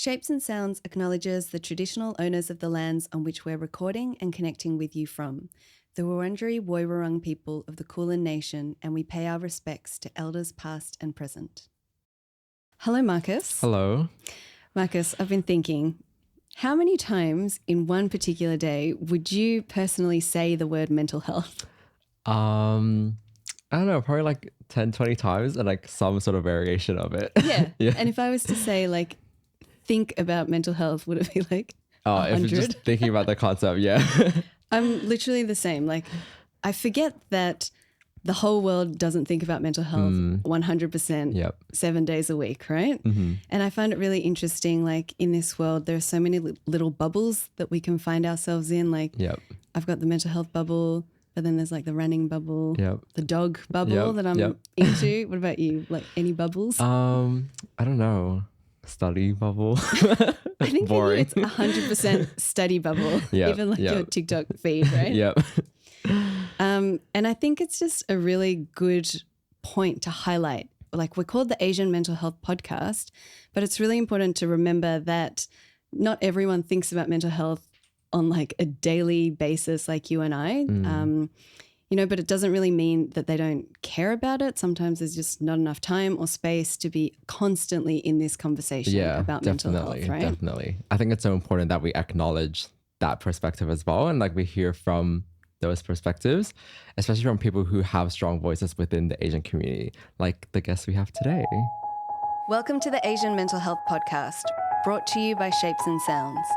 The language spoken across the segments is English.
Shapes and Sounds acknowledges the traditional owners of the lands on which we're recording and connecting with you from, the Wurundjeri Woiwurrung people of the Kulin Nation, and we pay our respects to elders past and present. Hello, Marcus. Hello. Marcus, I've been thinking, how many times in one particular day would you personally say the word mental health? I don't know, probably like 10, 20 times and like some sort of variation of it. Yeah. Yeah. And if I was to say like, think about mental health, would it be like Oh, if 100? you're just thinking about the concept, yeah. I'm literally the same. Like, I forget that the whole world doesn't think about mental health 100% Yep. 7 days a week, right? Mm-hmm. And I find it really interesting, like in this world, there are so many little bubbles that we can find ourselves in. Like, Yep. I've got the mental health bubble, but then there's like the running bubble, Yep. the dog bubble Yep. that I'm into. What about you? Like any bubbles? I don't know. Study bubble. I think for you Boring. it's 100% study bubble, Yep, even like yep. your TikTok feed, right? Yep. And I think it's just a really good point to highlight. Like, we're called the Asian Mental Health Podcast, but it's really important to remember that not everyone thinks about mental health on like a daily basis like you and I. But it doesn't really mean that they don't care about it. Sometimes there's just not enough time or space to be constantly in this conversation about mental health, right? Definitely. I think it's so important that we acknowledge that perspective as well. And like we hear from those perspectives, especially from people who have strong voices within the Asian community, like the guests we have today. Welcome to the Asian Mental Health Podcast, brought to you by Shapes and Sounds.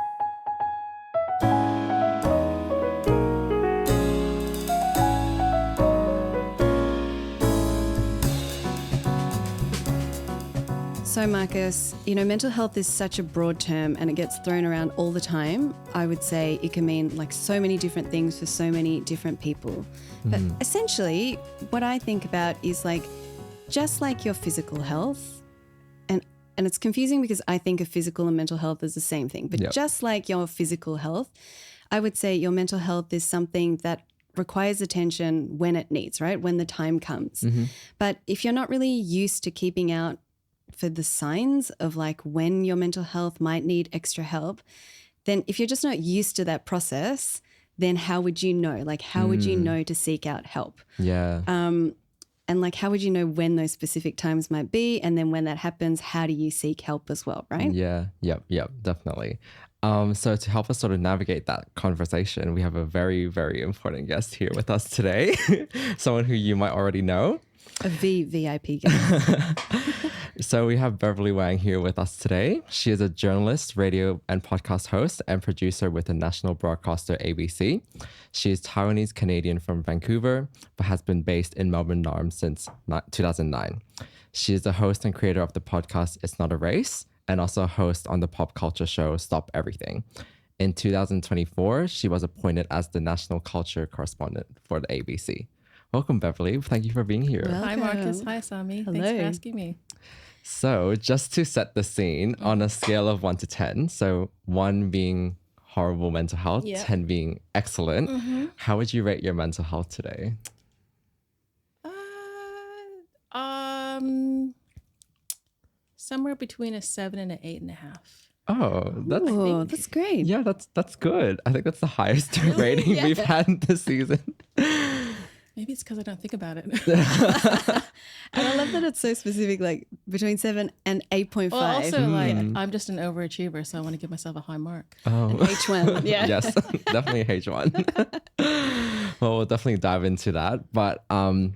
So Marcus, mental health is such a broad term and it gets thrown around all the time. I would say it can mean like so many different things for so many different people. But essentially what I think about is like, just like your physical health, and it's confusing because I think of physical and mental health as the same thing, but just like your physical health, I would say your mental health is something that requires attention when it needs, right? When the time comes. But if you're not really used to keeping out for the signs of like when your mental health might need extra help, then if you're just not used to that process, then how would you know? Like, how would you know to seek out help? Yeah. And like, how would you know when those specific times might be? And then when that happens, how do you seek help as well, right? Yeah. Yep. Definitely. So to help us sort of navigate that conversation, we have a very, very important guest here with us today. Someone who you might already know. A VIP guest. So we have Beverley Wang here with us today. She is a journalist, radio and podcast host, and producer with the national broadcaster ABC. She is Taiwanese Canadian from Vancouver, but has been based in Melbourne, Narm since 2009. She is the host and creator of the podcast It's Not a Race, and also a host on the pop culture show Stop Everything. In 2024, she was appointed as the National Culture Correspondent for the ABC. Welcome, Beverley. Thank you for being here. Welcome. Hi, Marcus. Hi, Asami. Hello. Thanks for asking me. So just to set the scene on a scale of 1 to 10, so 1 being horrible mental health, 10 being excellent, how would you rate your mental health today? Somewhere between a 7 and an 8.5. Oh, That's great. yeah, that's good. I think that's the highest rating we've had this season. Maybe it's because I don't think about it. And I love that it's so specific, like between 7 and 8.5. Well, also, I'm just an overachiever, so I want to give myself a high mark. An H1. Yeah. Yes, definitely H1. Well, we'll definitely dive into that. But I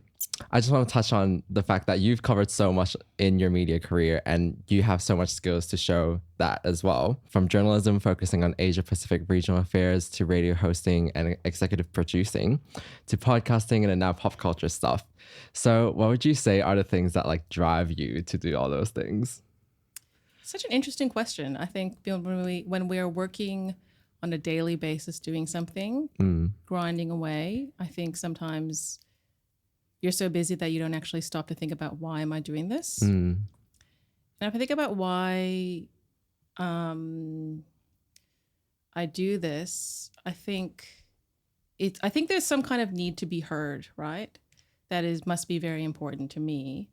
just want to touch on the fact that you've covered so much in your media career and you have so much skills to show that as well. From journalism focusing on Asia Pacific regional affairs to radio hosting and executive producing to podcasting and now pop culture stuff. So what would you say are the things that like drive you to do all those things? Such an interesting question. I think when we are working on a daily basis doing something, grinding away, I think sometimes you're so busy that you don't actually stop to think about why am I doing this? And if I think about why I do this, I think there's some kind of need to be heard, right? That must be very important to me.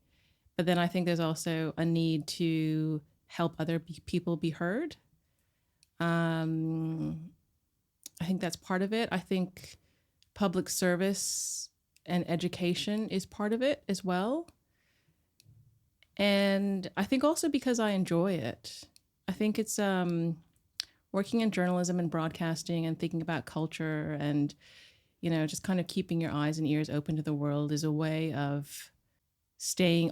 But then I think there's also a need to help other people be heard. I think that's part of it. I think public service and education is part of it as well. And I think also because I enjoy it. I think it's working in journalism and broadcasting and thinking about culture and, you know, just kind of keeping your eyes and ears open to the world is a way of staying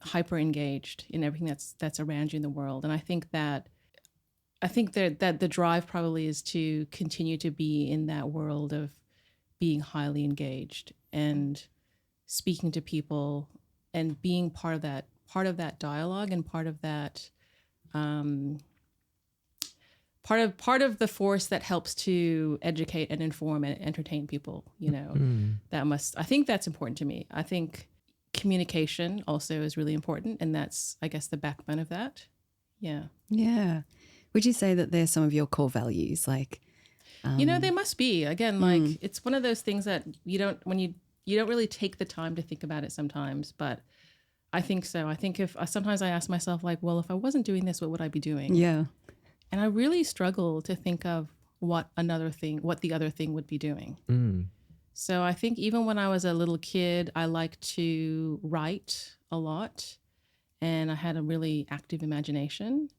hyper engaged in everything that's around you in the world. And I think that the drive probably is to continue to be in that world of being highly engaged and speaking to people and being part of that dialogue and part of that part of the force that helps to educate and inform and entertain people, you know. I think that's important to me. I think communication also is really important, and that's, I guess, the backbone of that. Yeah. Would you say that they're some of your core values? Like, you know, they must be. Again, like it's one of those things that you don't really take the time to think about it sometimes, but I think so. I think sometimes I ask myself, like, well, if I wasn't doing this, what would I be doing? Yeah. And I really struggle to think of what the other thing would be doing. So I think even when I was a little kid, I liked to write a lot, and I had a really active imagination.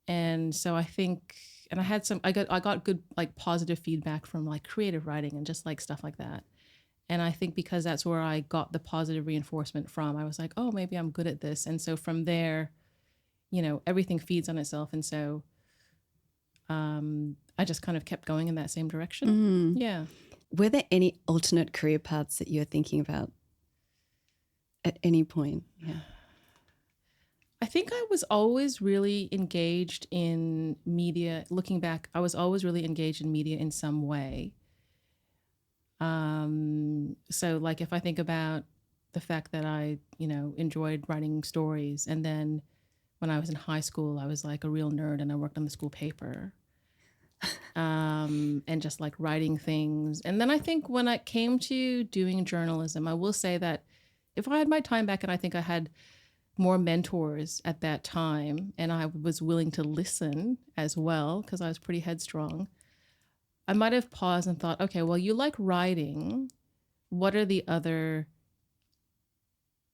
And so I think, and I got good, like, positive feedback from, like, creative writing and just, like, stuff like that. And I think because that's where I got the positive reinforcement from, I was like, oh, maybe I'm good at this. And so from there, you know, everything feeds on itself. And so I just kind of kept going in that same direction. Yeah. Were there any alternate career paths that you're thinking about at any point? Yeah. I think I was always really engaged in media. Looking back, I was always really engaged in media in some way. So, like, if I think about the fact that I, you know, enjoyed writing stories, and then when I was in high school, I was like a real nerd and I worked on the school paper, and just like writing things. And then I think when it came to doing journalism, I will say that if I had my time back, and I think I had more mentors at that time, and I was willing to listen as well, because I was pretty headstrong, I might have paused and thought, okay, well, you like writing. What are the other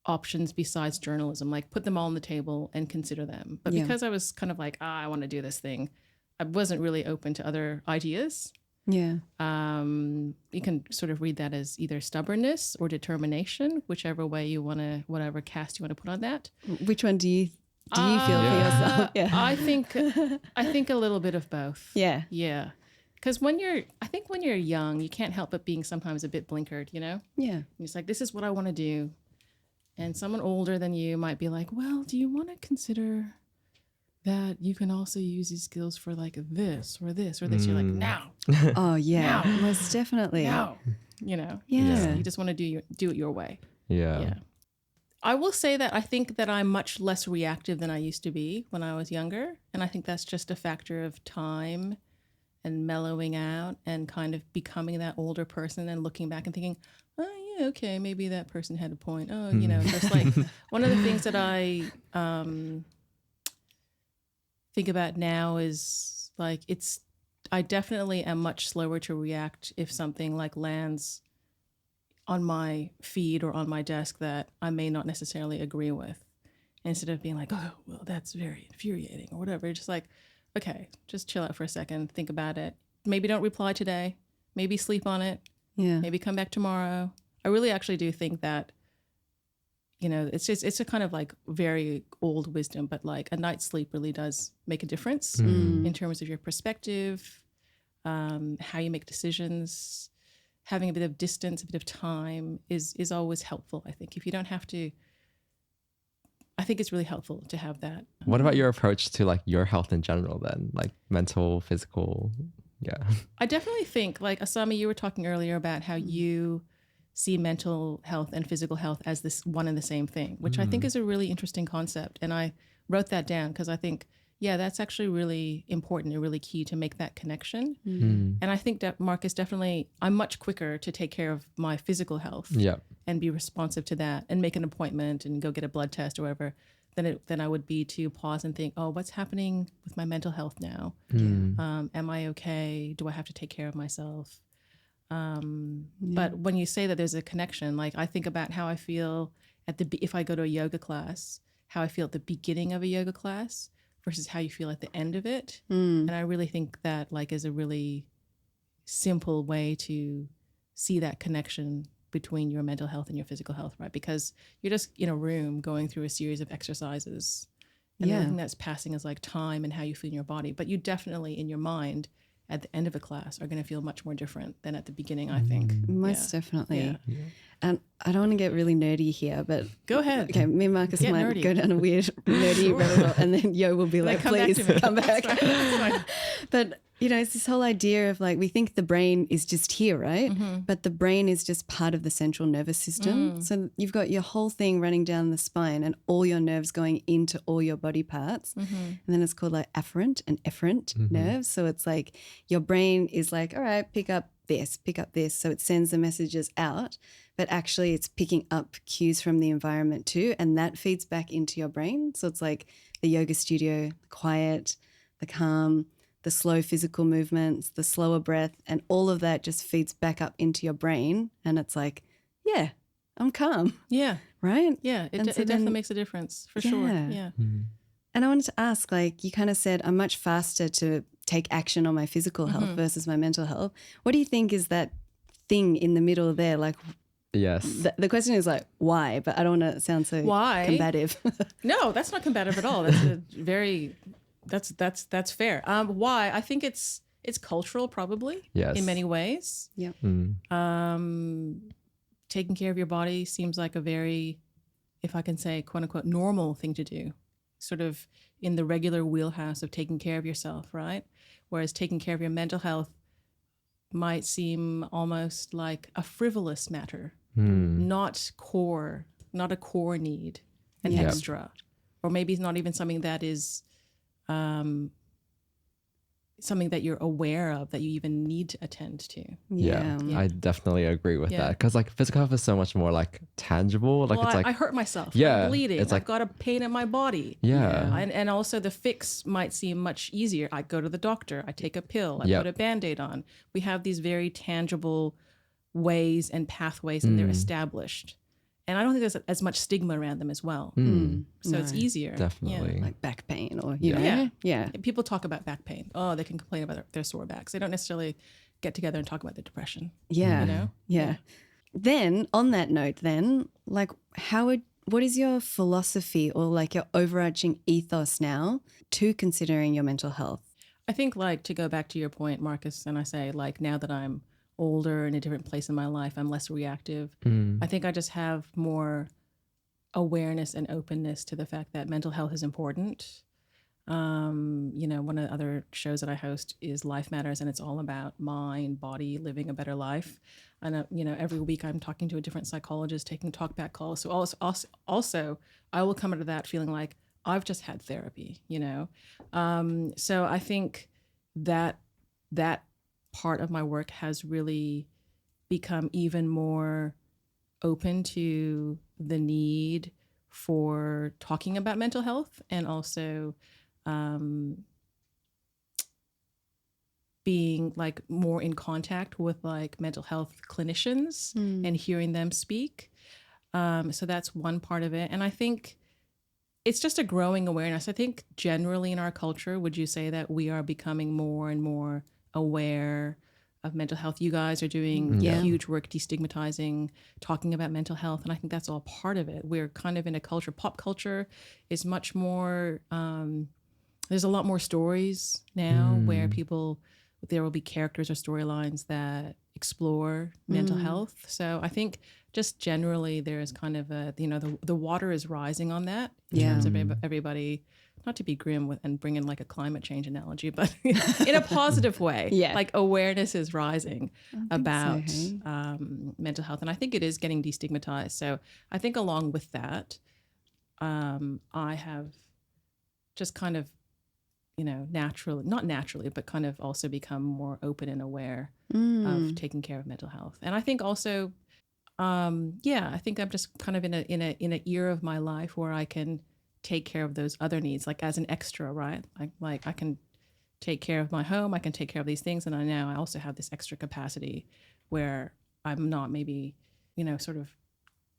options besides journalism? Like, put them all on the table and consider them. But because I was kind of like, I want to do this thing, I wasn't really open to other ideas. Yeah. You can sort of read that as either stubbornness or determination, whichever way you want to, whatever cast you want to put on that. Which one do you feel for yourself? Yeah. I think a little bit of both. Yeah. Yeah. Because I think when you're young, you can't help but being sometimes a bit blinkered, you know? Yeah. And it's like, this is what I want to do. And someone older than you might be like, well, do you want to consider that you can also use these skills for like this or this or this? You're like, no. Oh, yeah. No. Most definitely. No. You know? Yeah. You just want to do it your way. Yeah. I will say that I think that I'm much less reactive than I used to be when I was younger. And I think that's just a factor of time and mellowing out and kind of becoming that older person and looking back and thinking, oh, yeah, okay, maybe that person had a point. Oh, you know, just like one of the things that I think about now is like, I definitely am much slower to react if something like lands on my feed or on my desk that I may not necessarily agree with. Instead of being like, oh, well, that's very infuriating or whatever. Just like, okay, just chill out for a second, think about it. Maybe don't reply today. Maybe sleep on it. Yeah. Maybe come back tomorrow. I really actually do think that, you know, it's a kind of like very old wisdom, but like a night's sleep really does make a difference in terms of your perspective, how you make decisions. Having a bit of distance, a bit of time is always helpful, I think. If you don't have to, I think it's really helpful to have that. What about your approach to like your health in general then? Like mental, physical? Yeah. I definitely think, like, Asami, you were talking earlier about how you see mental health and physical health as this one and the same thing, which I think is a really interesting concept. And I wrote that down because I think, yeah, that's actually really important and really key to make that connection. And I think that Marcus, definitely, I'm much quicker to take care of my physical health and be responsive to that and make an appointment and go get a blood test or whatever than I would be to pause and think, oh, what's happening with my mental health now? Am I okay? Do I have to take care of myself? But when you say that there's a connection, like I think about how I feel if I go to a yoga class, how I feel at the beginning of a yoga class versus how you feel at the end of it. And I really think that like is a really simple way to see that connection between your mental health and your physical health, right? Because you're just in a room going through a series of exercises, and the only thing that's passing is like time and how you feel in your body. But you definitely in your mind at the end of a class are going to feel much more different than at the beginning, I think. Most definitely. And I don't want to get really nerdy here, but go ahead. Okay, me and Marcus Get might nerdy. go down a weird nerdy rabbit hole, and then Yo will be like, please come back. That's fine. But you know, it's this whole idea of like, we think the brain is just here, right? But the brain is just part of the central nervous system. So you've got your whole thing running down the spine and all your nerves going into all your body parts. And then it's called like afferent and efferent nerves. So it's like your brain is like, all right, pick up this. So it sends the messages out, but actually it's picking up cues from the environment too. And that feeds back into your brain. So it's like the yoga studio, the quiet, the calm, the slow physical movements, the slower breath, and all of that just feeds back up into your brain. And it's like, yeah, I'm calm. Yeah. Right? Yeah. It definitely makes a difference for sure. Yeah. And I wanted to ask, like, you kind of said I'm much faster to take action on my physical health versus my mental health. What do you think is that thing in the middle there? Like, yes. The question is like, why? But I don't want to sound so combative. No, that's not combative at all. That's a very... That's fair. Why? I think it's cultural, probably. Yes. In many ways. Yeah. Taking care of your body seems like a very, if I can say, quote unquote, normal thing to do. Sort of in the regular wheelhouse of taking care of yourself, right? Whereas taking care of your mental health might seem almost like a frivolous matter, not a core need, an extra, or maybe it's not even something that is. Something that you're aware of that you even need to attend to. Yeah. I definitely agree with that, because like physical health is so much more like tangible. Like it's like I hurt myself. Yeah, I'm bleeding. it's like, I've got a pain in my body. Yeah. And also the fix might seem much easier. I go to the doctor. I take a pill. I put a Band-Aid on. We have these very tangible ways and pathways, and they're established. And I don't think there's as much stigma around them as well. So it's easier. Definitely. Like back pain or, you know. Yeah. People talk about back pain. Oh, they can complain about their sore backs. They don't necessarily get together and talk about their depression. Yeah. You know? Yeah. Then on that note then, like what is your philosophy or like your overarching ethos now to considering your mental health? I think like to go back to your point, Marcus, and I say like now that I'm older in a different place in my life, I'm less reactive. I think I just have more awareness and openness to the fact that mental health is important. You know, one of the other shows that I host is Life Matters, and it's all about mind, body, living a better life. And, you know, every week I'm talking to a different psychologist, taking talkback calls. So also I will come into that feeling like I've just had therapy, you know? So I think that part of my work has really become even more open to the need for talking about mental health, and also being like more in contact with like mental health clinicians and hearing them speak. So that's one part of it. And I think it's just a growing awareness. I think generally in our culture, would you say that we are becoming more and more aware of mental health? You guys are doing huge work destigmatizing, talking about mental health, and I think that's all part of it. We're kind of in a culture, pop culture is much more, there's a lot more stories now where there will be characters or storylines that explore mental health. So I think just generally there is kind of a, you know, the water is rising on that in terms of everybody, not to be grim with and bring in like a climate change analogy, but in a positive way. Like awareness is rising about mental health. And I think it is getting destigmatized. So I think along with that, I have just kind of, you know, not naturally, but kind of also become more open and aware of taking care of mental health. And I think also, I think I'm just kind of in a era of my life where I can take care of those other needs, like as an extra, right? Like I can take care of my home, I can take care of these things, and I also have this extra capacity where I'm not maybe, sort of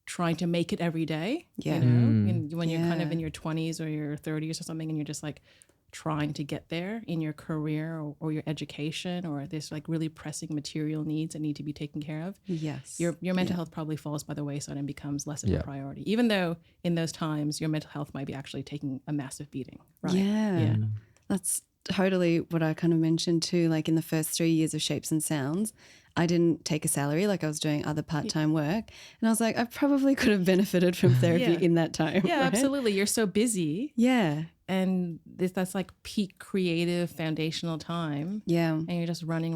trying to make it every day. Yeah. When you're kind of in your 20s or your 30s or something, and you're just like trying to get there in your career or your education, or there's like really pressing material needs that need to be taken care of. Yes. Your mental health probably falls by the wayside and becomes less of a priority, even though in those times your mental health might be actually taking a massive beating. Right? Yeah. That's totally what I kind of mentioned too. Like in the first 3 years of Shapes and Sounds, I didn't take a salary. Like I was doing other part-time work, and I was like, I probably could have benefited from therapy in that time. Yeah, right? absolutely. You're so busy. Yeah. And that's like peak creative foundational time. Yeah. And you're just running.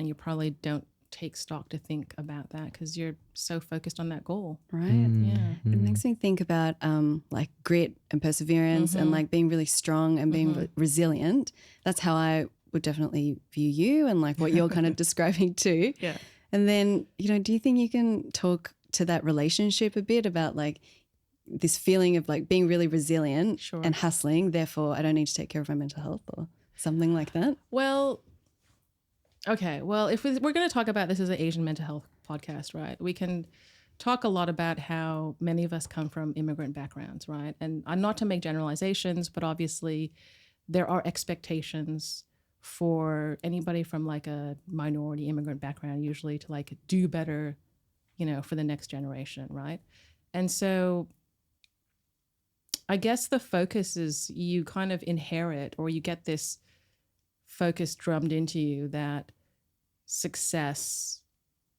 You probably don't take stock to think about that because you're so focused on that goal. Right. Yeah. It makes me think about like grit and perseverance and like being really strong and being resilient. That's how I would definitely view you and like what you're kind of describing too. Yeah. And then, do you think you can talk to that relationship a bit about like this feeling of like being really resilient and hustling, therefore I don't need to take care of my mental health or something like that? Well, okay. Well, if we're going to talk about this as an Asian mental health podcast, right, we can talk a lot about how many of us come from immigrant backgrounds, right? And not to make generalizations, but obviously there are expectations for anybody from like a minority immigrant background usually to like do better, for the next generation, right? And so I guess the focus is you kind of inherit or you get this focus drummed into you that success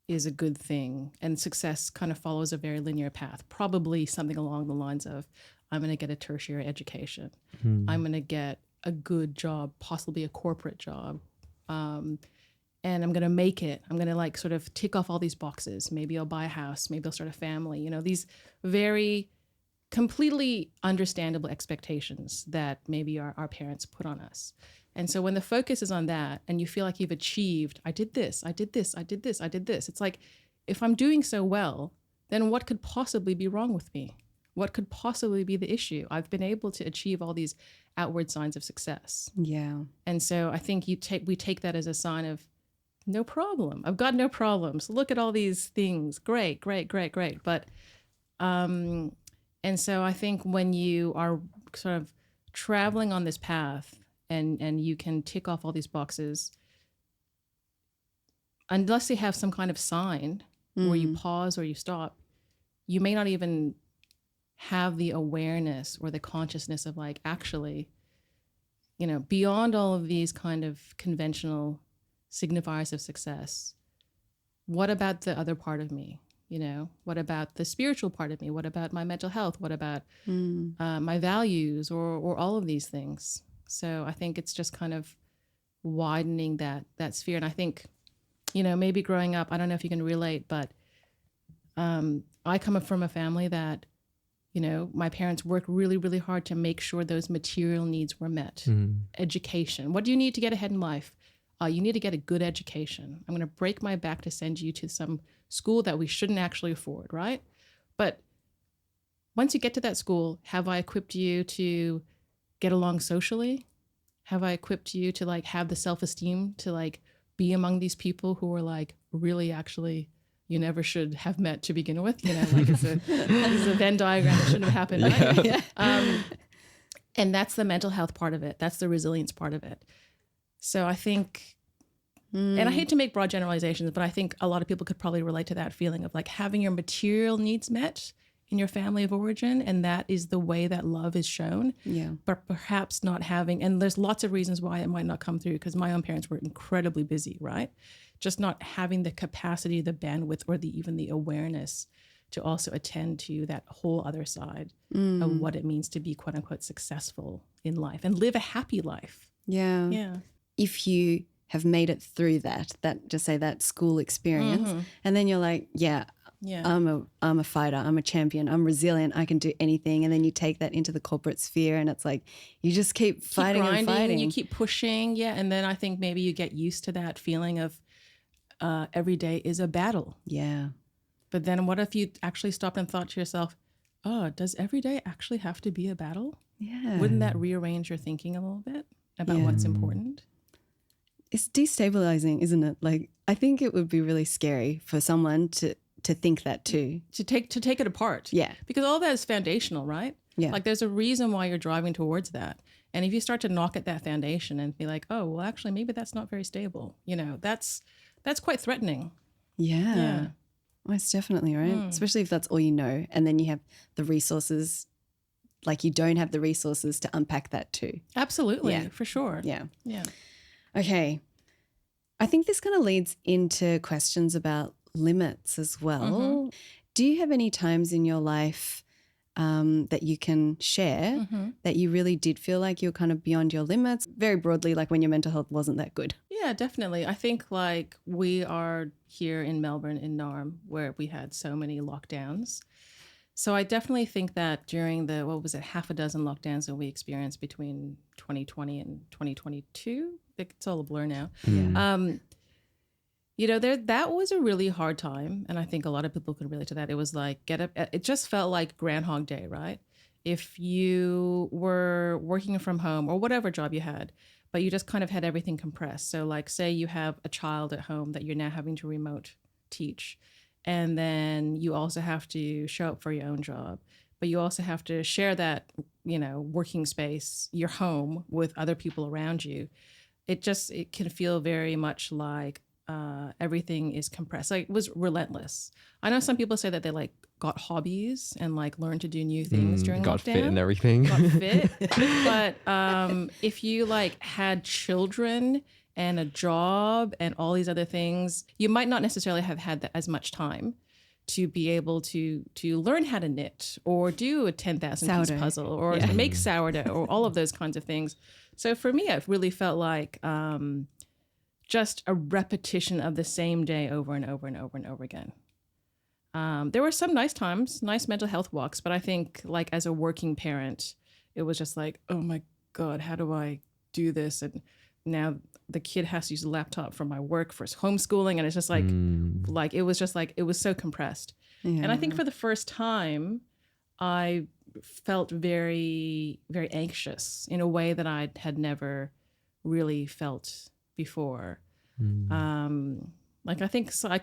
is a good thing, and success kind of follows a very linear path, probably something along the lines of I'm going to get a tertiary education. I'm going to get a good job, possibly a corporate job. And I'm going to make it. I'm going to like sort of tick off all these boxes. Maybe I'll buy a house. Maybe I'll start a family. These very completely understandable expectations that maybe our parents put on us. And so when the focus is on that and you feel like you've achieved, I did this, it's like, if I'm doing so well, then what could possibly be wrong with me? What could possibly be the issue? I've been able to achieve all these outward signs of success. Yeah. And so I think we take that as a sign of no problem. I've got no problems. Look at all these things. Great. But, and so I think when you are sort of traveling on this path and you can tick off all these boxes, unless you have some kind of sign where you pause or you stop, you may not even have the awareness or the consciousness of like, actually, beyond all of these kind of conventional signifiers of success, what about the other part of me? What about the spiritual part of me? What about my mental health? What about my values or all of these things? So I think it's just kind of widening that sphere. And I think, maybe growing up, I don't know if you can relate, but I come from a family that, my parents worked really, really hard to make sure those material needs were met. Education. What do you need to get ahead in life? You need to get a good education. I'm going to break my back to send you to some school that we shouldn't actually afford, right? But once you get to that school, have I equipped you to get along socially? Have I equipped you to like have the self-esteem to like be among these people who are like really actually you never should have met to begin with? Like it's a Venn diagram that shouldn't have happened, right? Yeah. And that's the mental health part of it. That's the resilience part of it. So I think, and I hate to make broad generalizations, but I think a lot of people could probably relate to that feeling of like having your material needs met in your family of origin. And that is the way that love is shown. Yeah. But perhaps not having, and there's lots of reasons why it might not come through, because my own parents were incredibly busy, right? Just not having the capacity, the bandwidth, or even the awareness to also attend to that whole other side of what it means to be quote unquote successful in life and live a happy life. Yeah. Yeah. If you have made it through that just say that school experience, and then you're like, I'm a fighter, I'm a champion, I'm resilient, I can do anything. And then you take that into the corporate sphere and it's like, you just keep fighting grinding, and fighting. You keep pushing. Yeah. And then I think maybe you get used to that feeling of every day is a battle. Yeah. But then what if you actually stopped and thought to yourself, oh, does every day actually have to be a battle? Yeah. Wouldn't that rearrange your thinking a little bit about Yeah. what's important? It's destabilizing, isn't it? Like, I think it would be really scary for someone to think that too. To take it apart. Yeah. Because all that is foundational, right? Yeah. Like there's a reason why you're driving towards that. And if you start to knock at that foundation and be like, oh, well, actually, maybe that's not very stable, that's quite threatening. Yeah. Most definitely, right? Especially if that's all you know. And then you have the resources, like you don't have the resources to unpack that too. Absolutely. Yeah. For sure. Yeah. Yeah. Okay. I think this kind of leads into questions about limits as well. Do you have any times in your life that you can share that you really did feel like you're kind of beyond your limits? Very broadly, like when your mental health wasn't that good. Yeah, definitely. I think like we are here in Melbourne, in Narm, where we had so many lockdowns. So I definitely think that during the, half a dozen lockdowns that we experienced between 2020 and 2022, it's all a blur now. That was a really hard time. And I think a lot of people could relate to that. It was like, it just felt like Groundhog Day, right? If you were working from home or whatever job you had, but you just kind of had everything compressed. So like, say you have a child at home that you're now having to remote teach. And then you also have to show up for your own job, but you also have to share that, working space, your home with other people around you. It can feel very much like everything is compressed. Like it was relentless. I know some people say that they like got hobbies and like learned to do new things during got lockdown. Fit and everything. Got fit. But if you like had children and a job and all these other things, you might not necessarily have had as much time to be able to learn how to knit or do a 10,000 piece puzzle or make sourdough or all of those kinds of things. So for me, it really felt like just a repetition of the same day over and over and over and over again. There were some nice times, nice mental health walks, but I think like as a working parent, it was just like, oh my God, how do I do this? And now the kid has to use a laptop for my work for his homeschooling. And it's just like it was so compressed. Yeah. And I think for the first time, I felt very, very anxious in a way that I had never really felt before. Like I think so I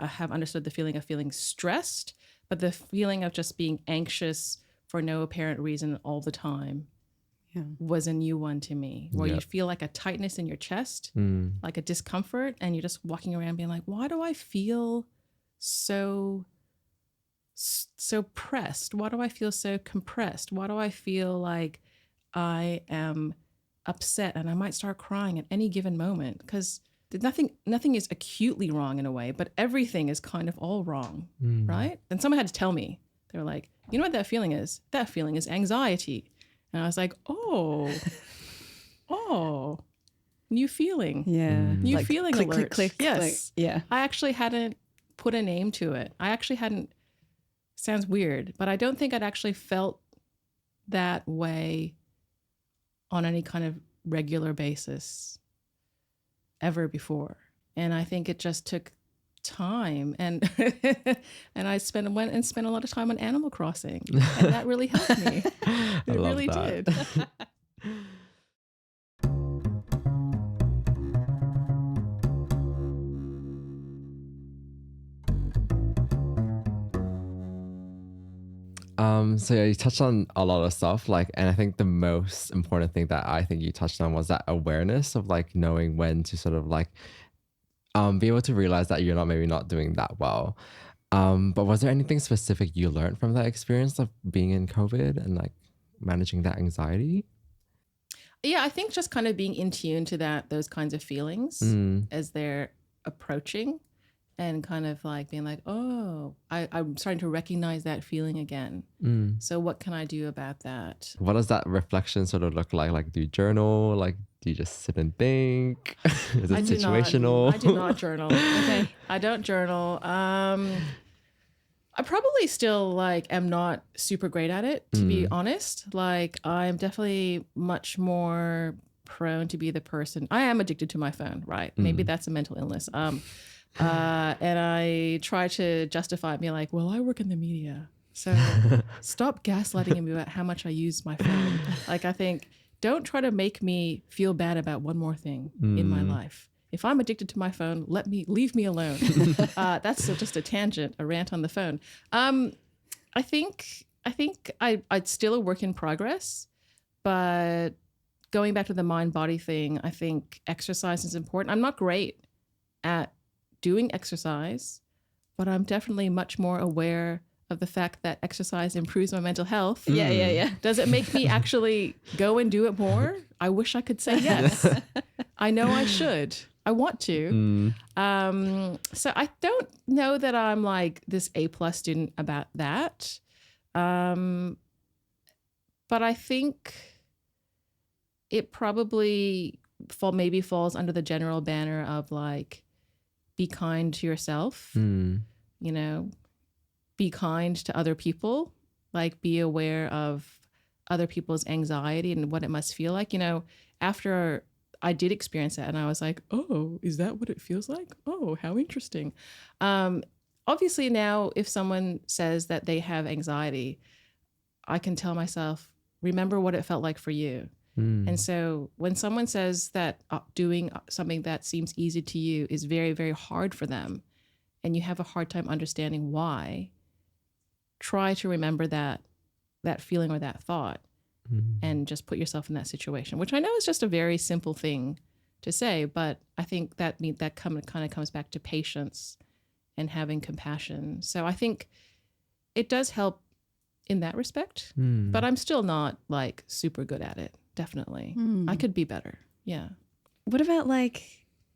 have understood the feeling of feeling stressed, but the feeling of just being anxious for no apparent reason all the time was a new one to me, where you feel like a tightness in your chest, like a discomfort, and you're just walking around being like, why do I feel so pressed? Why do I feel so compressed? Why do I feel like I am upset and I might start crying at any given moment? Because nothing is acutely wrong in a way, but everything is kind of all wrong, right? And someone had to tell me. They were like, you know what that feeling is? That feeling is anxiety. And I was like, oh, new feeling. Yeah. New like feeling click, alert. click, yes. click. Yeah. I actually hadn't put a name to it. Sounds weird, but I don't think I'd actually felt that way on any kind of regular basis ever before. And I think it just took time, and and I went and spent a lot of time on Animal Crossing, and that really helped me. It really did. So yeah, you touched on a lot of stuff, and I think the most important thing that I think you touched on was that awareness of knowing when to sort of be able to realize that you're maybe not doing that well. But was there anything specific you learned from that experience of being in COVID and managing that anxiety? Yeah, I think just kind of being in tune to those kinds of feelings as they're approaching, and kind of being like, oh, I'm starting to recognize that feeling again. So what can I do about that? What does that reflection sort of look like? Do you journal? Do you just sit and think? Is it situational? I do not journal. Okay. I don't journal. I probably still am not super great at it, to be honest. I'm definitely much more prone to be the person. I am addicted to my phone, right? Maybe that's a mental illness. And I try to justify it, be like, well, I work in the media. So stop gaslighting me about how much I use my phone. Like, I think, don't try to make me feel bad about one more thing in my life. If I'm addicted to my phone, leave me alone. That's just a tangent, a rant on the phone. I think I'd still a work in progress, but going back to the mind-body thing, I think exercise is important. I'm not great at doing exercise, but I'm definitely much more aware of the fact that exercise improves my mental health. Yeah. Does it make me actually go and do it more? I wish I could say yes. I know I should. I want to. So I don't know that I'm like this A+ student about that. But I think it probably maybe falls under the general banner of like, be kind to yourself, you know, be kind to other people, like be aware of other people's anxiety and what it must feel like. You know, after I did experience that and I was like, oh, is that what it feels like? Oh, how interesting. Obviously now if someone says that they have anxiety, I can tell myself, remember what it felt like for you. And so when someone says that doing something that seems easy to you is very, very hard for them, and you have a hard time understanding why, try to remember that feeling or that thought and just put yourself in that situation, which I know is just a very simple thing to say, but I think that kind of comes back to patience and having compassion. So I think it does help in that respect, but I'm still not like super good at it. Definitely. I could be better. Yeah. What about like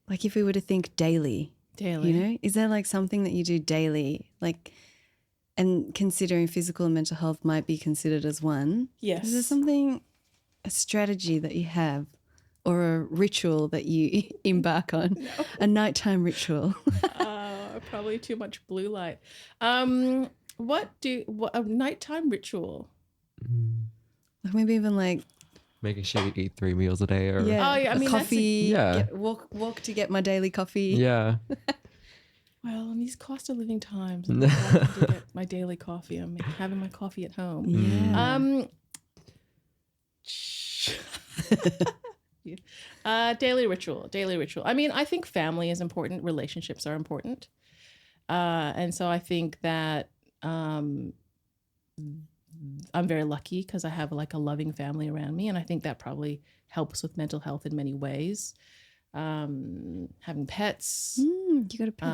if we were to think daily, you know, is there like something that you do daily, like, and considering physical and mental health might be considered as one? Yes. Is there something, a strategy that you have or a ritual that you embark on? No. A nighttime ritual? Probably too much blue light. What a nighttime ritual? Like maybe even like making sure you eat 3 meals a day, or I mean, coffee. Yeah. Walk to get my daily coffee. Yeah. Well, in these cost of living times, I'm not having to get my daily coffee. I'm having my coffee at home. Yeah. Daily ritual. I mean, I think family is important. Relationships are important. And so I think that I'm very lucky because I have like a loving family around me. And I think that probably helps with mental health in many ways. Having pets. You got a pet.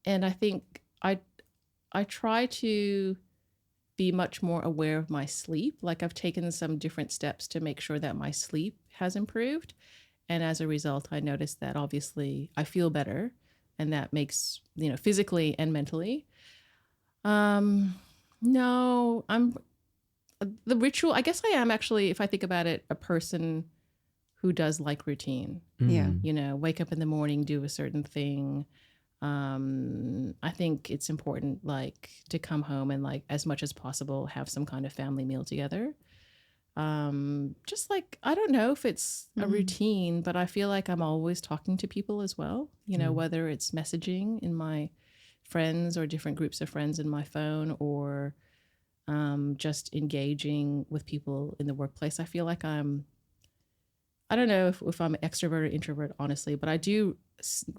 And I think I try to be much more aware of my sleep. Like I've taken some different steps to make sure that my sleep has improved. And as a result, I noticed that obviously I feel better, and that makes, you know, physically and mentally. No, the ritual, I guess I am actually, if I think about it, a person who does like routine. Yeah. You know, wake up in the morning, do a certain thing. I think it's important, like, to come home and, like, as much as possible, have some kind of family meal together. Just like, I don't know if it's a routine, but I feel like I'm always talking to people as well, you know, whether it's messaging in my friends or different groups of friends in my phone, or just engaging with people in the workplace. I feel like I don't know if I'm an extrovert or introvert, honestly, but I do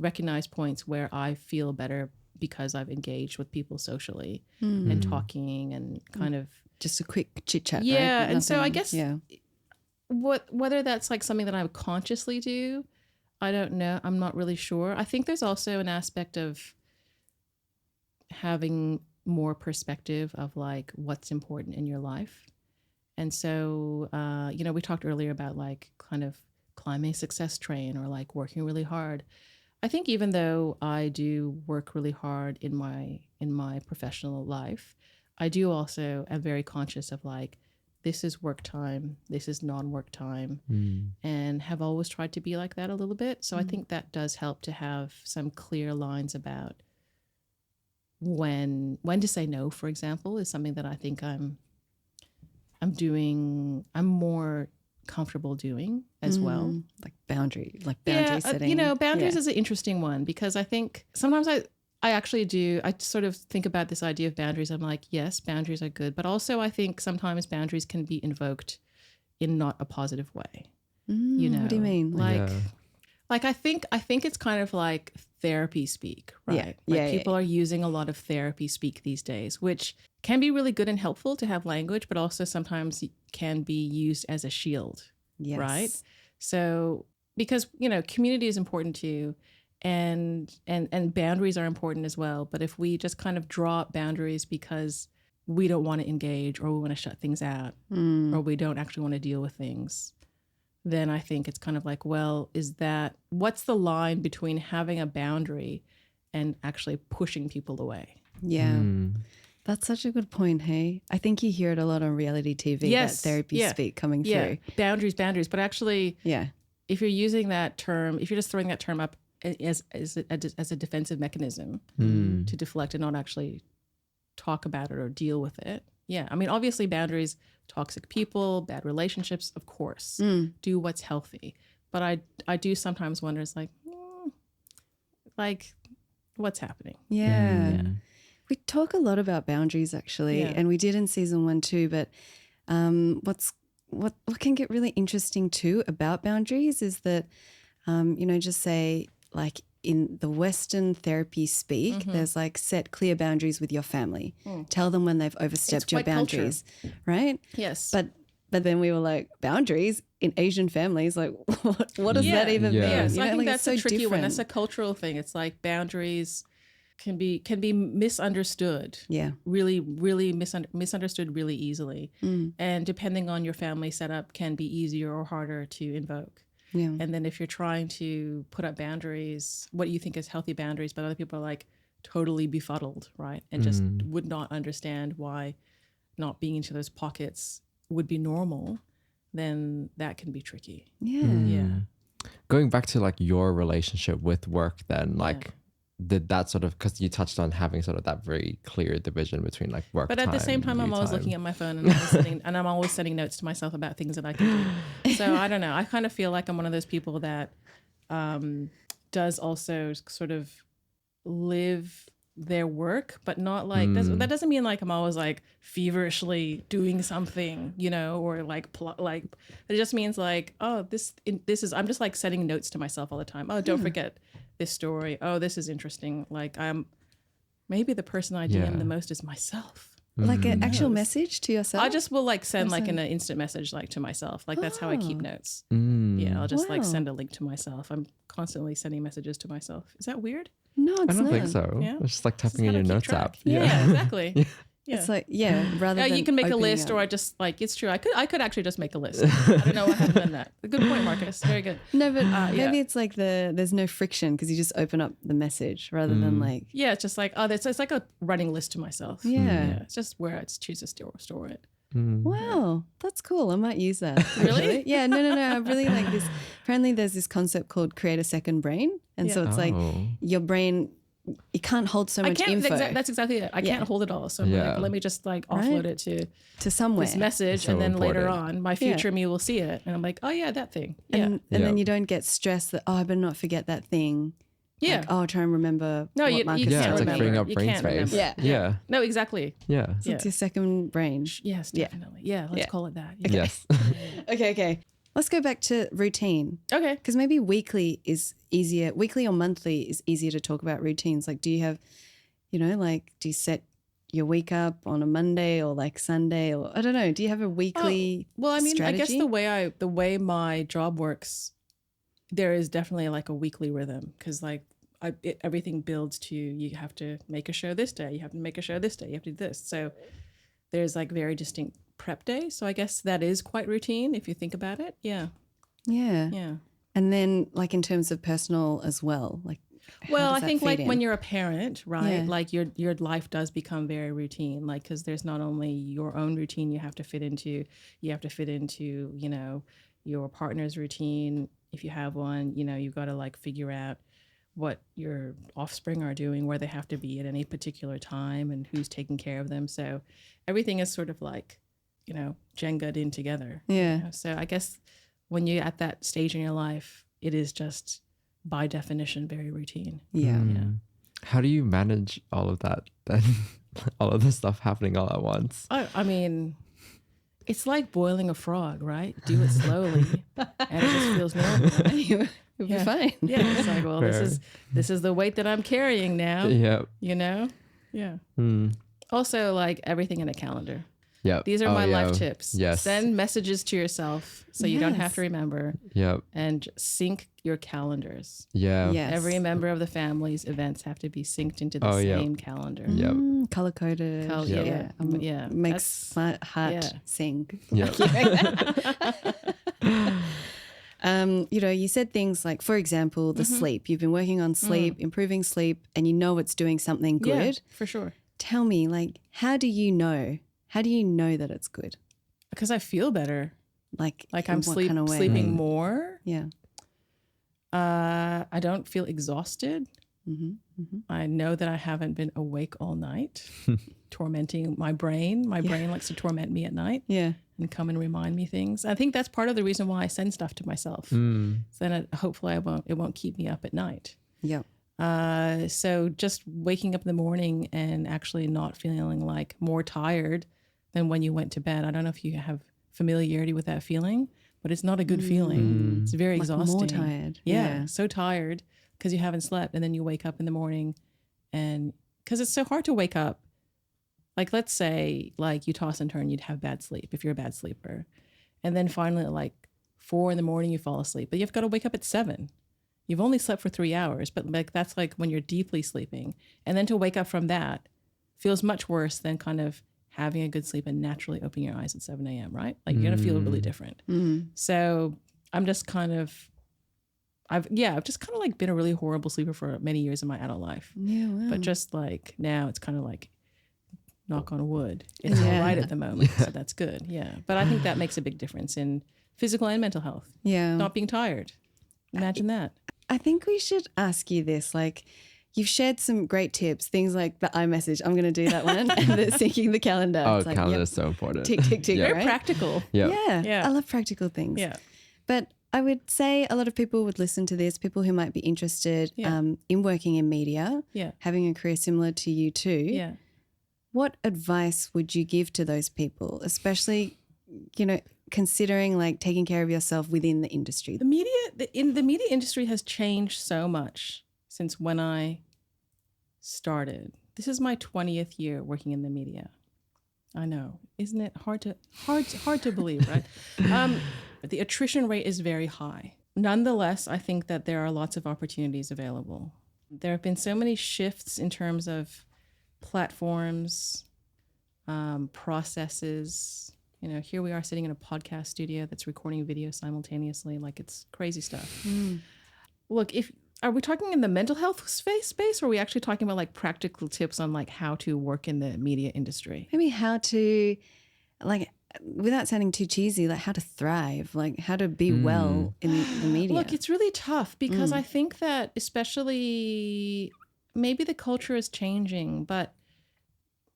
recognize points where I feel better because I've engaged with people socially and talking and kind of just a quick chit chat. Yeah. Right? And so I guess whether that's like something that I would consciously do, I don't know. I'm not really sure. I think there's also an aspect of having more perspective of like what's important in your life. And so, you know, we talked earlier about like kind of climbing a success train or like working really hard. I think even though I do work really hard in my professional life, I do also am very conscious of like, this is work time, this is non-work time, and have always tried to be like that a little bit. So I think that does help to have some clear lines about when to say no, for example, is something that I think I'm more comfortable doing as well. Like boundary Yeah, setting. you know, boundaries is an interesting one because I think sometimes I actually do. I sort of think about this idea of boundaries. I'm like, yes, boundaries are good, but also I think sometimes boundaries can be invoked in not a positive way. You know, what do you mean? Like I think it's kind of like therapy speak, right? People are using a lot of therapy speak these days, which can be really good and helpful to have language, but also sometimes can be used as a shield, right? So because, you know, community is important too, and boundaries are important as well. But if we just kind of draw up boundaries because we don't want to engage or we want to shut things out or we don't actually want to deal with things, then I think it's kind of like, well, what's the line between having a boundary and actually pushing people away? Yeah. That's such a good point, hey? I think you hear it a lot on reality TV, that therapy speak coming through. Boundaries. But actually, if you're using that term, if you're just throwing that term up as a defensive mechanism to deflect and not actually talk about it or deal with it. Yeah. I mean, obviously boundaries, toxic people, bad relationships, of course, do what's healthy. But I do sometimes wonder, it's like what's happening? Yeah. We talk a lot about boundaries actually, and we did in season 1 too, but what can get really interesting too about boundaries is that, you know, just say like in the Western therapy speak, there's like set clear boundaries with your family. Tell them when they've overstepped your boundaries, right? Yes. But then we were like, boundaries in Asian families, like what does that even mean? Yeah, so you know, I think like, that's so a tricky different. one. That's a cultural thing. It's like boundaries can be misunderstood. Yeah. Really, really misunderstood really easily. And depending on your family setup can be easier or harder to invoke. Yeah. And then if you're trying to put up boundaries, what you think is healthy boundaries, but other people are like totally befuddled, right? And just would not understand why not being into those pockets would be normal, then that can be tricky. Yeah. Going back to like your relationship with work then, like did that sort of, because you touched on having sort of that very clear division between like work but at the same time I'm always looking at my phone and I'm always sending notes to myself about things that I can do. So I don't know, I kind of feel like I'm one of those people that does also sort of live their work, but not like that doesn't mean like I'm always like feverishly doing something, you know, or like it just means like, oh, this is, I'm just like sending notes to myself all the time. Oh, don't forget this story. Oh, this is interesting. Like maybe the person I DM the most is myself. Like an actual message to yourself? I just will like send like an instant message like to myself. Like that's how I keep notes. Yeah, I'll just like send a link to myself. I'm constantly sending messages to myself. Is that weird? No, it's not. I don't think so. Yeah. It's just like tapping in your notes app. Yeah, exactly. Yeah. It's like, rather than you can make a opening list up. or I just like, it's true. I could actually just make a list. I don't know why I haven't done that. Good point, Marcus. Very good. No, but maybe it's like there's no friction because you just open up the message rather than like. Yeah, it's just like, it's like a running list to myself. Yeah. It's just where I choose to store it. Wow, that's cool. I might use that. Really? Actually. Yeah, no. I really like this. Apparently there's this concept called create a second brain. And so it's like your brain, you can't hold so much info. That's exactly it. I can't hold it all. So I'm like, let me just like offload it to somewhere. this message. So and then later important. on, my future me will see it. And I'm like, oh yeah, that thing. Yeah. And then you don't get stressed that, I better not forget that thing. Yeah. Like, I'll try and remember No, what you Marcus can't Yeah, it's told like me. freeing remember. up You brain can't space. remember. Yeah. No, exactly. Yeah. So it's your second brain. Yes, definitely. Yeah, let's call it that. Yes. Okay. Let's go back to routine. Okay. Because maybe weekly is easier. Weekly or monthly is easier to talk about routines. Like, do you have, do you set your week up on a Monday or like Sunday, or I don't know. Do you have a weekly Well, I mean, strategy? I guess the way my job works, there is definitely like a weekly rhythm because like everything builds to, you have to make a show this day, you have to make a show this day, you have to do this. So there's like very distinct prep days. So I guess that is quite routine if you think about it. Yeah. And then like in terms of personal as well, like. Well, I that think feed like in? when you're a parent, right? Yeah. Like your life does become very routine, like because there's not only your own routine you have to fit into, you know, your partner's routine. If you have one, you know, you've got to like figure out what your offspring are doing, where they have to be at any particular time and who's taking care of them. So everything is sort of like, you know, Jenga'd in together. Yeah. You know? So I guess when you're at that stage in your life, it is just by definition very routine. Yeah. How do you manage all of that then? All of this stuff happening all at once. I mean, it's like boiling a frog, right? Do it slowly, and it just feels normal. You'll be fine. Yeah, it's like, well, Fair. this is the weight that I'm carrying now. Yep. You know? Yeah. Also, like everything in a calendar. Yep. These are my life tips. Yes. Send messages to yourself so you don't have to remember, Yep. and sync your calendars. Yeah. Yes. Every member of the family's events have to be synced into the same calendar. Yep. Color coded. Yeah. Makes my heart yeah. sing. Yep. You said things like, for example, the sleep. You've been working on sleep, improving sleep, and you know it's doing something good. Yeah, for sure. Tell me, like, how do you know? How do you know that it's good? Because I feel better. Like Like in I'm what kind of way? sleeping more. Yeah. I don't feel exhausted. I know that I haven't been awake all night, tormenting my brain. My brain likes to torment me at night Yeah. and come and remind me things. I think that's part of the reason why I send stuff to myself. So then hopefully it won't keep me up at night. Yep. So just waking up in the morning and actually not feeling like more tired than when you went to bed. I don't know if you have familiarity with that feeling, but it's not a good feeling. It's very exhausting. More tired. Yeah, so tired because you haven't slept, and then you wake up in the morning, and because it's so hard to wake up. Like, let's say like you toss and turn, you'd have bad sleep if you're a bad sleeper, and then finally at like 4 a.m. you fall asleep, but you've got to wake up at 7. You've only slept for 3 hours, but like that's like when you're deeply sleeping, and then to wake up from that feels much worse than kind of having a good sleep and naturally opening your eyes at 7 a.m. Right? Like you're gonna feel really different. So I'm just kind of. I've just kind of like been a really horrible sleeper for many years in my adult life. Yeah. Wow. But just like now it's kind of like knock on wood. It's all right at the moment. So that's good. Yeah. But I think that makes a big difference in physical and mental health. Yeah. Not being tired. Imagine that. I think we should ask you this. Like, you've shared some great tips, things like the iMessage. I'm going to do that one. And the syncing the calendar. Oh, It's like, calendar is so important. tick, tick, tick. Yeah. Very right? practical. Yep. Yeah. I love practical things. Yeah. But I would say a lot of people would listen to this, people who might be interested in working in media, having a career similar to you too. Yeah. What advice would you give to those people, especially, considering like taking care of yourself within the industry? The media industry has changed so much since when I started. This is my 20th year working in the media. I know, isn't it hard to believe, right? The attrition rate is very high. Nonetheless, I think that there are lots of opportunities available. There have been so many shifts in terms of platforms, processes. Here we are sitting in a podcast studio that's recording video simultaneously. Like, it's crazy stuff. Look, are we talking in the mental health space, or are we actually talking about like practical tips on like how to work in the media industry? Maybe how to, like, without sounding too cheesy, like how to thrive, like how to be well in the media. Look, it's really tough because I think that especially maybe the culture is changing, but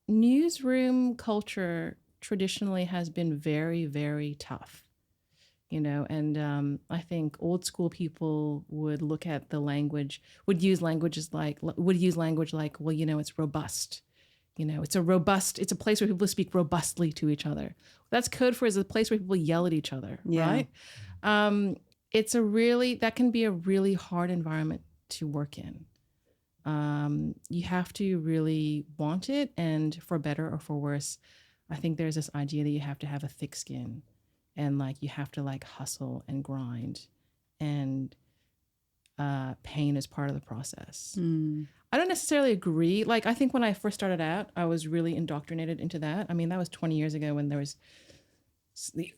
newsroom culture traditionally has been very, very tough. And I think old school people would look at the language, would use language like, well, it's robust. It's a place where people speak robustly to each other. That's code for is a place where people yell at each other, right? That can be a really hard environment to work in. You have to really want it, and for better or for worse, I think there's this idea that you have to have a thick skin. And like you have to like hustle and grind, and pain is part of the process. I don't necessarily agree. Like, I think when I first started out, I was really indoctrinated into that. I mean, that was 20 years ago when there was,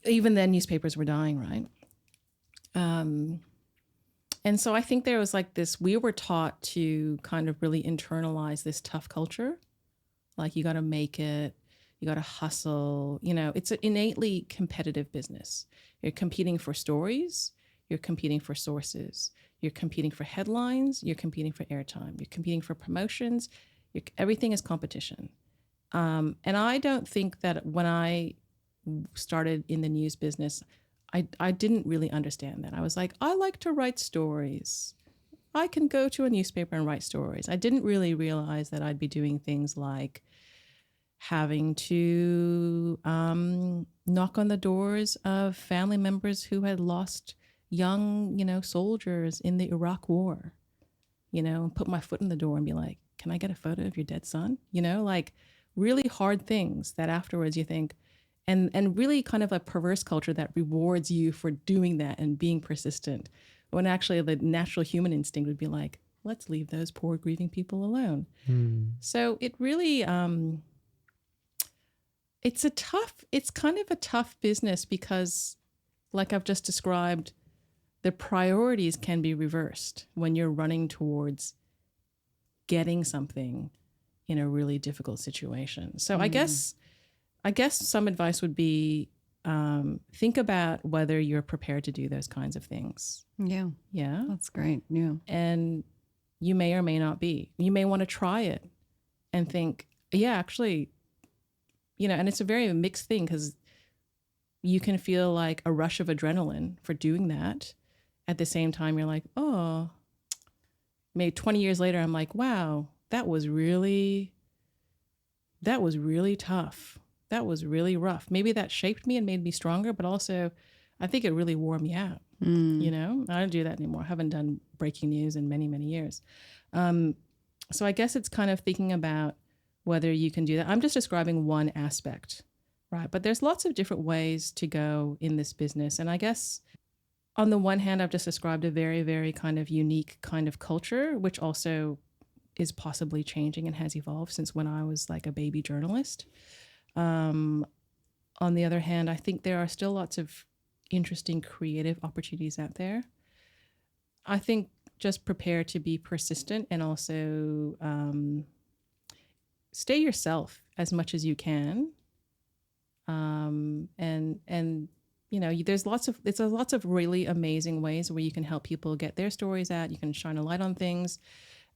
even then newspapers were dying, right? And so I think there was like this, we were taught to kind of really internalize this tough culture. Like, you got to make it. You got to hustle. It's an innately competitive business. You're competing for stories. You're competing for sources. You're competing for headlines. You're competing for airtime. You're competing for promotions. Everything is competition. And I don't think that when I started in the news business, I didn't really understand that. I was like, I like to write stories. I can go to a newspaper and write stories. I didn't really realize that I'd be doing things like having to knock on the doors of family members who had lost young, soldiers in the Iraq War, and put my foot in the door and be like, can I get a photo of your dead son? Like really hard things that afterwards you think, and really kind of a perverse culture that rewards you for doing that and being persistent, when actually the natural human instinct would be like, let's leave those poor grieving people alone. So it really, it's kind of a tough business because, like I've just described, the priorities can be reversed when you're running towards getting something in a really difficult situation. So I guess some advice would be, think about whether you're prepared to do those kinds of things. Yeah. Yeah. That's great. Yeah. And you may or may not be. You may want to try it and think, yeah, actually, and it's a very mixed thing because you can feel like a rush of adrenaline for doing that. At the same time, you're like, oh, maybe 20 years later, I'm like, wow, that was really tough. That was really rough. Maybe that shaped me and made me stronger, but also I think it really wore me out. I don't do that anymore. I haven't done breaking news in many, many years. So I guess it's kind of thinking about whether you can do that. I'm just describing one aspect, right? But there's lots of different ways to go in this business. And I guess on the one hand, I've just described a very, very kind of unique kind of culture, which also is possibly changing and has evolved since when I was like a baby journalist. On the other hand, I think there are still lots of interesting creative opportunities out there. I think just prepare to be persistent and also stay yourself as much as you can. There's lots of really amazing ways where you can help people get their stories out. You can shine a light on things.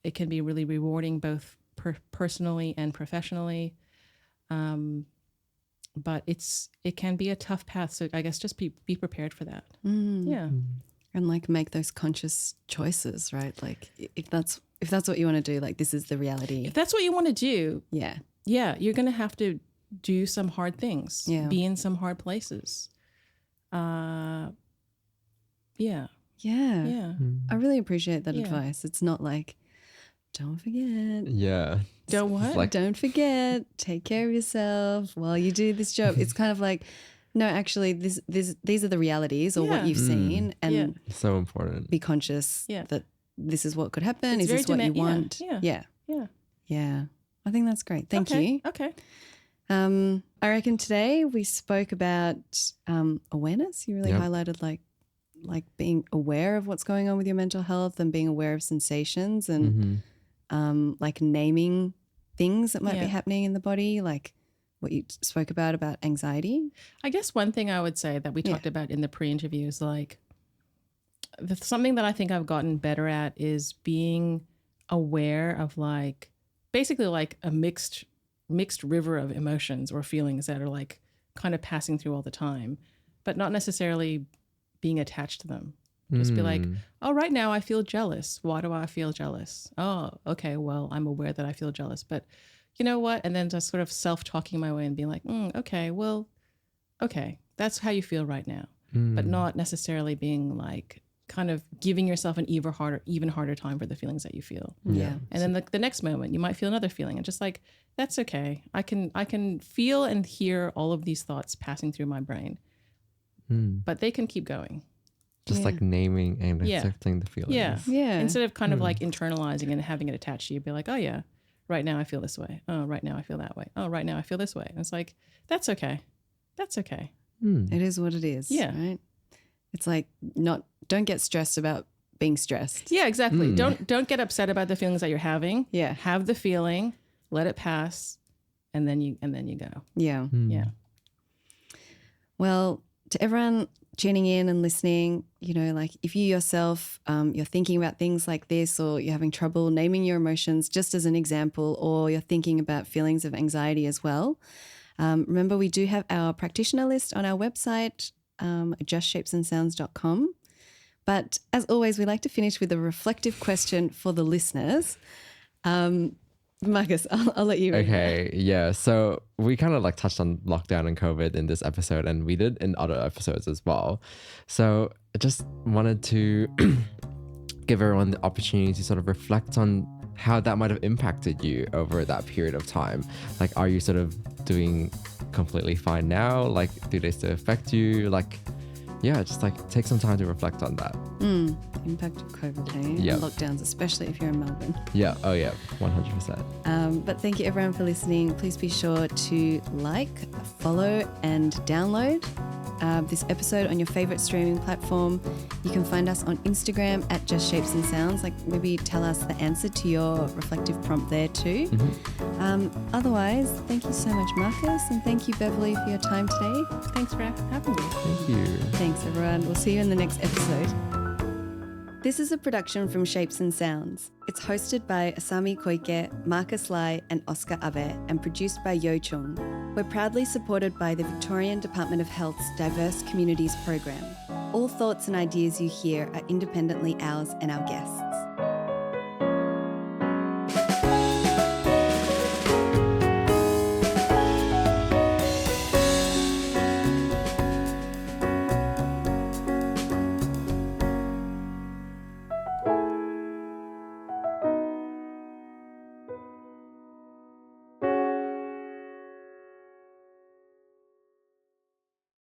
It can be really rewarding both personally and professionally. But it can be a tough path. So I guess just be prepared for that. Yeah. And like make those conscious choices, right? Like if that's what you want to do, like this is the reality. If that's what you want to do, yeah, you're going to have to do some hard things. Yeah. Be in some hard places. Yeah. I really appreciate that advice. It's not like, don't forget. Yeah. Don't what? Like, don't forget. Take care of yourself while you do this job. It's kind of like, no, actually, these are the realities or what you've seen, and so important. be conscious that this is what could happen. It's is this what you want? Yeah. I think that's great. Thank you. Okay. I reckon today we spoke about awareness. You really highlighted like being aware of what's going on with your mental health and being aware of sensations and like naming things that might be happening in the body, like what you spoke about anxiety. I guess one thing I would say that we talked about in the pre-interview is like something that I think I've gotten better at is being aware of like basically like a mixed river of emotions or feelings that are like kind of passing through all the time, but not necessarily being attached to them. Just be like, oh, right now I feel jealous. Why do I feel jealous? Oh, okay, well, I'm aware that I feel jealous, but you know what? And then just sort of self-talking my way and being like, okay, that's how you feel right now. But not necessarily being like kind of giving yourself an even harder time for the feelings that you feel. Yeah. And then the next moment you might feel another feeling and just like, that's okay. I can feel and hear all of these thoughts passing through my brain, but they can keep going. Just like naming and accepting the feelings. Yeah. Instead of kind of like internalizing and having it attached to you, be like, oh yeah, right now I feel this way. Oh, right now I feel that way. Oh, right now I feel this way. And it's like, that's okay. That's okay. It is what it is. Yeah. Right. It's like don't get stressed about being stressed. Yeah, exactly. Don't get upset about the feelings that you're having. Yeah. Have the feeling, let it pass, and then you go. Yeah. Yeah. Well, to everyone tuning in and listening, like if you yourself, you're thinking about things like this or you're having trouble naming your emotions just as an example, or you're thinking about feelings of anxiety as well, remember we do have our practitioner list on our website, justshapesandsounds.com. But as always, we like to finish with a reflective question for the listeners. Marcus, I'll let you read that. Okay, yeah. So we kind of like touched on lockdown and COVID in this episode, and we did in other episodes as well. So I just wanted to give everyone the opportunity to sort of reflect on how that might have impacted you over that period of time. Like, are you sort of doing completely fine now? Like, do they still affect you? Like, yeah, just like take some time to reflect on that. Impact of COVID, eh? Yeah. And lockdowns, especially if you're in Melbourne. Yeah. Oh, yeah. 100%. But thank you everyone for listening. Please be sure to like, follow, and download this episode on your favorite streaming platform. You can find us on Instagram at Just Shapes and Sounds. Like, maybe tell us the answer to your reflective prompt there too. Otherwise, thank you so much, Marcus, and thank you, Beverley, for your time today. Thanks for having me. Thank you. Thanks, everyone. We'll see you in the next episode. This is a production from Shapes and Sounds. It's hosted by Asami Koike, Marcus Lai, and Oscar Abe, and produced by Yo Chung. We're proudly supported by the Victorian Department of Health's Diverse Communities program. All thoughts and ideas you hear are independently ours and our guests.